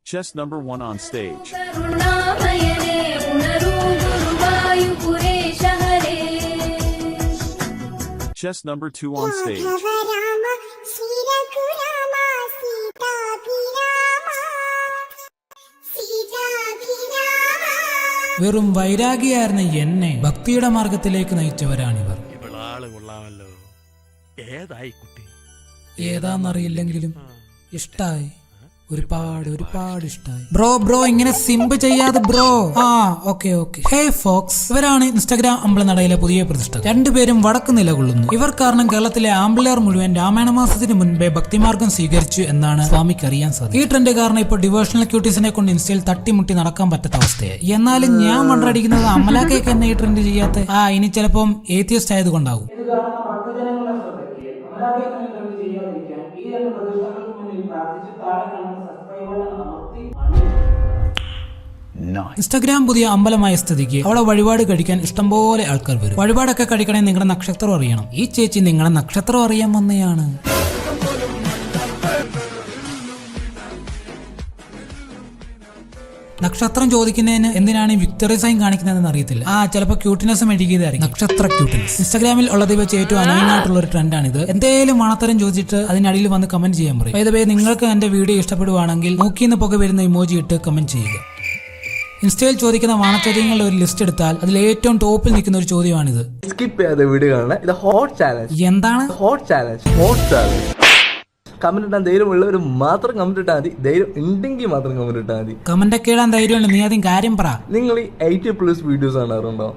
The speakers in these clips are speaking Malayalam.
Chess number 1 on stage. Chess number 2 on stage. വെറും വൈരാഗിയായിരുന്ന എന്നെ ഭക്തിയുടെ മാർഗത്തിലേക്ക് നയിച്ചവരാണിവർ. ഏതാന്നറിയില്ലെങ്കിലും ഇഷ്ടായി, ഒരുപാട് ഇഷ്ടായി. ബ്രോ ഇങ്ങനെ സിമ്പ് ചെയ്യാതെ ബ്രോ. ഓക്കെ. ഹേ ഫോക്സ്, ഇവരാണ് ഇൻസ്റ്റാഗ്രാം അമ്പലനടയിലെ പുതിയ പ്രതിഷ്ഠ. രണ്ടുപേരും വടക്ക് നിലകൊള്ളുന്നു. ഇവർ കാരണം കേരളത്തിലെ ആമ്പിളേർ മുഴുവൻ രാമായണ മാസത്തിന് മുൻപേ ഭക്തിമാർഗം സ്വീകരിച്ചു എന്നാണ് സ്വാമിക്ക് അറിയാൻ സാധിക്കും. ഈ ട്രെൻഡ് കാരണം ഇപ്പോൾ ഡിവോഷണൽ ക്യൂട്ടീസിനെ കൊണ്ട് ഇൻസ്റ്റയിൽ തട്ടിമുട്ടി നടക്കാൻ പറ്റാത്ത അവസ്ഥയായി. എന്നാലും ഞാൻ വണ്ടടിക്കുന്നത് അമലാക്കേക്ക് എന്നെ ഈ ട്രെൻഡ് ചെയ്യാത്ത ഇനി ചിലപ്പം ഏത്തിയസ്റ്റ് ആയതുകൊണ്ടാവും. ഇൻസ്റ്റാഗ്രാം പുതിയ അമ്പലമായ സ്ഥിതിക്ക് അവിടെ വഴിപാട് കഴിക്കാൻ ഇഷ്ടംപോലെ ആൾക്കാർ വരും. വഴിപാടൊക്കെ കഴിക്കണേ നിങ്ങളുടെ നക്ഷത്രം അറിയണം. ഈ ചേച്ചി നിങ്ങളുടെ നക്ഷത്രം അറിയാൻ വന്നയാണ്. നക്ഷത്രം ചോദിക്കുന്നതിന് എന്തിനാണ് ഈ വിക്ടറി സൈൻ കാണിക്കുന്നതെന്ന് അറിയത്തില്ല. ചിലപ്പോൾ ക്യൂട്ടിനെസ് മേടിക്കുന്നതായിരിക്കും. നക്ഷത്ര ക്യൂട്ടിനെസ് ഇൻസ്റ്റാഗ്രാമിൽ ഉള്ളത് വെച്ച് ഏറ്റവും അനോയിനായിട്ടുള്ള ഒരു ട്രെൻഡാണിത്. എന്തെങ്കിലും മണത്തരം ചോദിച്ചിട്ട് അതിനടിയിൽ വന്ന് കമന്റ് ചെയ്യാൻ പറയും. അതായത് നിങ്ങൾക്ക് എന്റെ വീഡിയോ ഇഷ്ടപ്പെടുവാണെങ്കിൽ നോക്കിന്ന് പുക വരുന്ന ഇമോജി ഇട്ട് കമന്റ് ചെയ്യുക. ഇൻസ്റ്റയിൽ ചോദിക്കുന്ന വാണചോദ്യങ്ങളുടെ ഒരു ലിസ്റ്റ് എടുത്താൽ അതിൽ ഏറ്റവും ടോപ്പിൽ നിൽക്കുന്ന ഒരു ചോദ്യമാണിത്. സ്കിപ്പ് ചെയ്യാതെ വീഡിയോ കാണണം. ഇത് ഹോട്ട് ചാലഞ്ച്. എന്താണ് ഹോട്ട് ചാലഞ്ച്? കമന്റ് ഇട്ടാൻ ധൈര്യമുള്ളവർ മാത്രം കമന്റ് ഇട്ടാൽ മതി. ധൈര്യം ഉണ്ടെങ്കിൽ മാത്രം കമന്റ് ഇട്ടാൽ മതി. കമന്റ് ഒക്കെ ഇടാൻ ധൈര്യമുണ്ട്, നീ ആദ്യം കാര്യം പറ. നിങ്ങൾ ഈ 80+ വീഡിയോസ് കാണാറുണ്ടോ?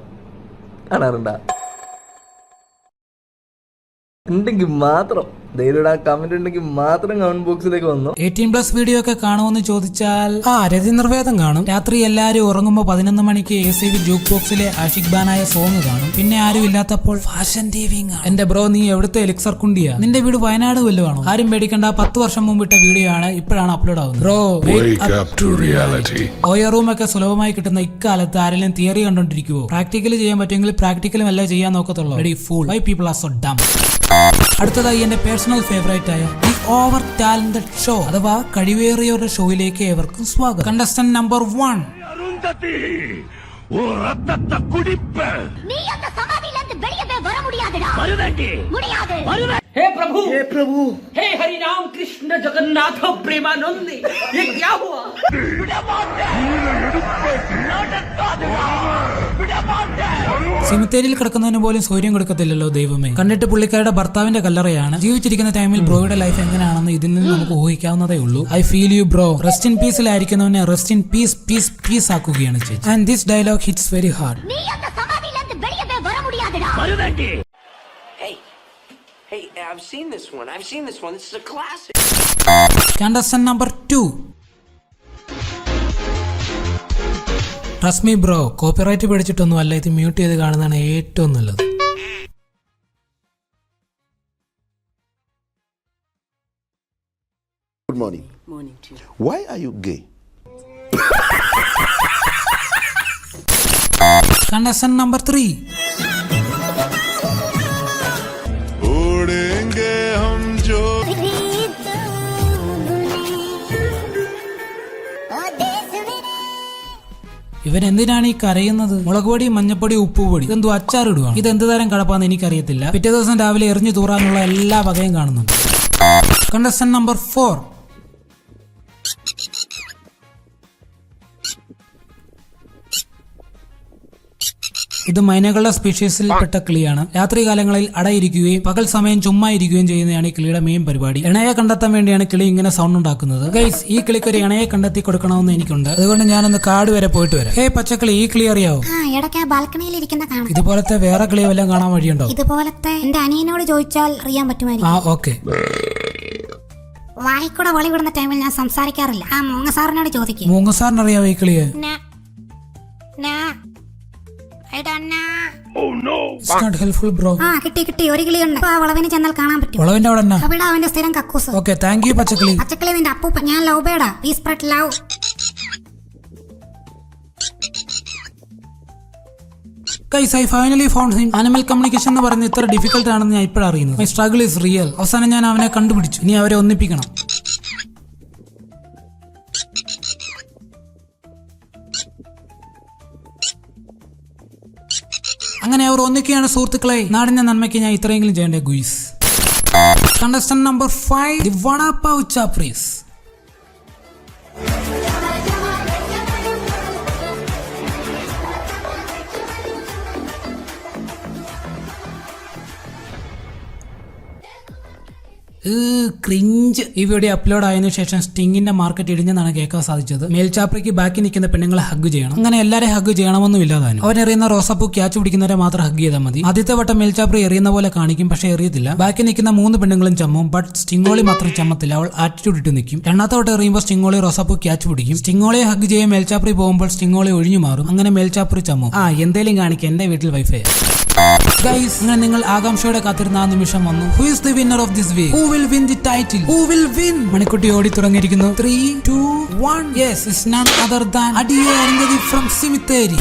ഉണ്ടെങ്കിൽ മാത്രം ധൈര്യം കമന്റ് ഉണ്ടെങ്കിൽ മാത്രം കമന്റ് ബോക്സിലേക്ക് വന്നു. 18+ വീഡിയോ ഒക്കെ കാണുമെന്ന് ചോദിച്ചാൽ രതി നിർവേദം കാണും. രാത്രി എല്ലാരും ഉറങ്ങുമ്പോ 11 മണിക്ക് ACV ജൂക്ക് ബോക്സിലെ ആഷിക് ബാനായ സോങ് കാണും. പിന്നെ ആരും ഇല്ലാത്തപ്പോൾ ഫാഷൻ ടിവി. എന്റെ ബ്രോ, നീ എവിടുത്തെ എലിക്സർ കുണ്ടിയാ? നിന്റെ വീട് വയനാട് വല്ലതുമാണോ? ആരും പേടിക്കണ്ട, 10 വർഷം മുമ്പ് ഇട്ട വീഡിയോ ആണ് ഇപ്പോഴാണ് അപ്ലോഡ് ആവുന്നത്. ബ്രോ, ഓയോ റൂം ഒക്കെ സുലഭമായി കിട്ടുന്ന ഇക്കാലത്ത് ആരെങ്കിലും തിയറി കണ്ടോണ്ടിരിക്കുവോ? പ്രാക്ടിക്കലി ചെയ്യാൻ പറ്റുമെങ്കിൽ പ്രാക്ടിക്കലും എല്ലാം ചെയ്യാൻ നോക്കത്തുള്ളൂ. Very fool. Why people are so dumb. അടുത്തതായി എന്റെ പേഴ്സണൽ ഫേവറേറ്റ് ആയ ദി ഓവർ ടാലന്റഡ് ഷോ അഥവാ കഴിവേറിയവരുടെ ഷോയിലേക്ക് ഏവർക്കും സ്വാഗതം. Contestant number 1. हे प्रभु हे हरि राम कृष्ण जगन्नाथ प्रेमानंद, ये क्या हुआ? സിമിത്തേരിയിൽ കിടക്കുന്നതിന് പോലും സൗകര്യം കൊടുക്കത്തില്ലല്ലോ ദൈവമേ. കണ്ടിട്ട് പുള്ളിക്കാരുടെ ഭർത്താവിന്റെ കല്ലറയാണ്. ജീവിച്ചിരിക്കുന്ന ടൈമിൽ ബ്രോയുടെ ലൈഫ് എങ്ങനെയാണെന്ന് ഇതിൽ നിന്ന് നമുക്ക് ഊഹിക്കാവുന്നതേ ഉള്ളൂ. I feel you bro. Rest in പീസിലായിരിക്കുന്നവനെ റെസ്റ്റ് ഇൻ പീസ് ആക്കുകയാണ് ചേച്ചി. And this dialogue hits very hard. Hey, I've seen this one. This is a classic. Contestant number 2. Trust me bro, copyright പേടിച്ചിട്ടൊന്നും അല്ല, ഇത് മ്യൂട്ട് ചെയ്ത് കാണുന്നതാണ് ഏറ്റവും നല്ലത്. Good morning. Morning to you. Why are you gay? Contestant number 3. ഇവൻ എന്തിനാണ് ഈ കരയുന്നത്? മുളകുപൊടി, മഞ്ഞപ്പൊടി, ഉപ്പുപൊടി, ഇതെന്തോ അച്ചാറിടുവാണ്. ഇത് എന്ത് തരം കടപ്പാന്ന് എനിക്കറിയത്തില്ല. പിറ്റേ ദിവസം രാവിലെ എറിഞ്ഞു തൂറാനുള്ള എല്ലാ വകയും കാണുന്നുണ്ട്. Contestant number 4. ഇത് മൈനകളുടെ സ്പീഷീസിൽ പെട്ട കിളിയാണ്. രാത്രി കാലങ്ങളിൽ അടയിരിക്കുകയും പകൽ സമയം ചുമ്മാ ഇരിക്കുകയും ചെയ്യുന്നതാണ് ഈ കിളിയുടെ മെയിൻ പരിപാടി. ഇണയെ കണ്ടെത്താൻ വേണ്ടിയാണ് കിളി ഇങ്ങനെ സൗണ്ട് ഉണ്ടാക്കുന്നത്. ഗൈസ്, ഈ കിളിക്ക് ഒരു ഇണയെ കണ്ടെത്തി കൊടുക്കണമെന്ന് എനിക്കുണ്ട്. അതുകൊണ്ട് ഞാനൊന്ന് കാട് വരെ പോയിട്ട് വരാം. ഹേ പച്ചക്കിളി, ഈ കിളി അറിയാവോ? ഇതുപോലത്തെ വേറെ കിളി വല്ലതും കാണാൻ വഴിയുണ്ടോ? ഇതുപോലത്തെ എന്റെ അനിയനോട് ചോദിച്ചാൽ അറിയാൻ പറ്റുമായിരിക്കും. ഓക്കെ. വായിക്കൂടെ വളി വിടുന്ന ടൈമിൽ ഞാൻ സംസാരിക്കാറില്ല. മൂങ്ങ സാറിനോട് ചോദിക്കും. മൂങ്ങ സാറിന് അറിയാവോ ഈ കിളിയെ? കിട്ടി ഒരു കിളിയുണ്ട്. വളവിന് ചെന്നാൽ കാണാൻ പറ്റും. വളവിന്റെ അവിടെ അവിടെ അവന്റെ സ്ഥിരം കക്കൂസ്. ഓക്കെ, താങ്ക് യു പച്ചക്കിളി. പച്ചക്കിളി നിന്റെ അപ്പൂപ്പ. ഞാൻ ലവ് ബേർഡാ. We spread love. Guys, I finally found him. Animal communication എന്ന് പറയുന്നത് ഇത്ര ഡിഫിക്കൽട്ട് ആണെന്ന് ഞാൻ ഇപ്പോഴാണ് അറിയുന്നത്. My struggle is real. അവസാനം ഞാൻ അവനെ കണ്ടുപിടിച്ചു. ഇനി അവരെ ഒന്നിപ്പിക്കണം. അങ്ങനെ അവർ ഒന്നിക്കുകയാണ് സുഹൃത്തുക്കളെ. നാടിന്റെ നന്മയ്ക്ക് ഞാൻ ഇത്രയെങ്കിലും ചെയ്യേണ്ട guys. Contestant number 5, the vada pav ചാപ്രീസ്. ക്രിഞ്ച്. ഈ വീഡിയോ അപ്ലോഡ് ആയതിനു ശേഷം സ്റ്റിങ്ങിന്റെ മാർക്കറ്റ് ഇടിഞ്ഞെന്നാണ് കേൾക്കാൻ സാധിച്ചത്. മേൽചാപ്രിക്ക് ബാക്കി നിൽക്കുന്ന പെണ്ണുങ്ങളെ ഹഗ് ചെയ്യണം. അങ്ങനെ എല്ലാവരെയും ഹഗ് ചെയ്യണമെന്നും ഇല്ലാതാനും. അവരെറിയുന്ന റോസാപ്പൂ ക്യാച്ച് പിടിക്കുന്നവരെ മാത്രം ഹഗ് ചെയ്താൽ മതി. ആദ്യത്തെ വട്ടം മേൽചാപ്രി എറിയുന്ന പോലെ കാണിക്കും, പക്ഷെ എറിയത്തില്ല. ബാക്കി നിൽക്കുന്ന 3 പെണ്ണുങ്ങളും ചമ്മും. ബട്ട് സ്റ്റിങ്ങോളി മാത്രം ചമ്മത്തില്ല, അവൾ ആറ്റിറ്റ്യൂഡ് ഇട്ട് നിൽക്കും. രണ്ടാമത്തെ വട്ടം എറിയുമ്പോൾ സ്റ്റിങ്ങോളി റോസാപ്പൂ ക്യാച്ച് പിടിക്കും. സ്റ്റിങ്ങോളിയെ ഹഗ് ചെയ്യാൻ മേൽചാപ്രി പോകുമ്പോൾ സ്റ്റിങ്ങോളി ഒഴിഞ്ഞു മാറും. അങ്ങനെ മേൽചാപ്രി ചമ്മും. എന്തേലും കാണിക്കും, എന്റെ വീട്ടിൽ വൈഫൈ. Guys, അങ്ങനെ നിങ്ങൾ ആകാംക്ഷയോടെ കാത്തിരുന്ന ആ നിമിഷം വന്നു. Who is the winner of this week? Who will win the title? Who will win? Manikutty ഓടി തുടങ്ങിയിരിക്കുന്നു. 3, 2, 1. Yes, it's none other than Adiye Arundhati from Cemetery.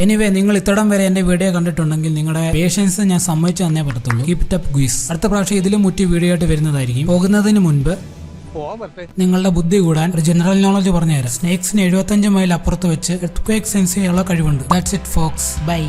Anyway, നിങ്ങൾ ഇത്തടം വരെ എന്റെ വീഡിയോ കണ്ടിട്ടുണ്ടെങ്കിൽ നിങ്ങളുടെ പേഷ്യൻസ് ഞാൻ സമ്മതിച്ചു തന്നേ പറ്റത്തുള്ളൂ. Keep it up guys. അടുത്ത പ്രാവശ്യം ഇതിലും മുറ്റി വീഡിയോ ആയിട്ട് വരുന്നതായിരിക്കും. പോകുന്നതിന് മുൻപ് നിങ്ങളുടെ ബുദ്ധി കൂടാൻ ഒരു ജനറൽ നോളജ് പറഞ്ഞുതരാം. സ്നേക്സിന് 75 മൈൽ അപ്പുറത്ത് വെച്ച് എർത്ത് ക്വേക്ക് സെൻസ് ചെയ്യാനുള്ള കഴിവുണ്ട്. That's it folks. ബൈ.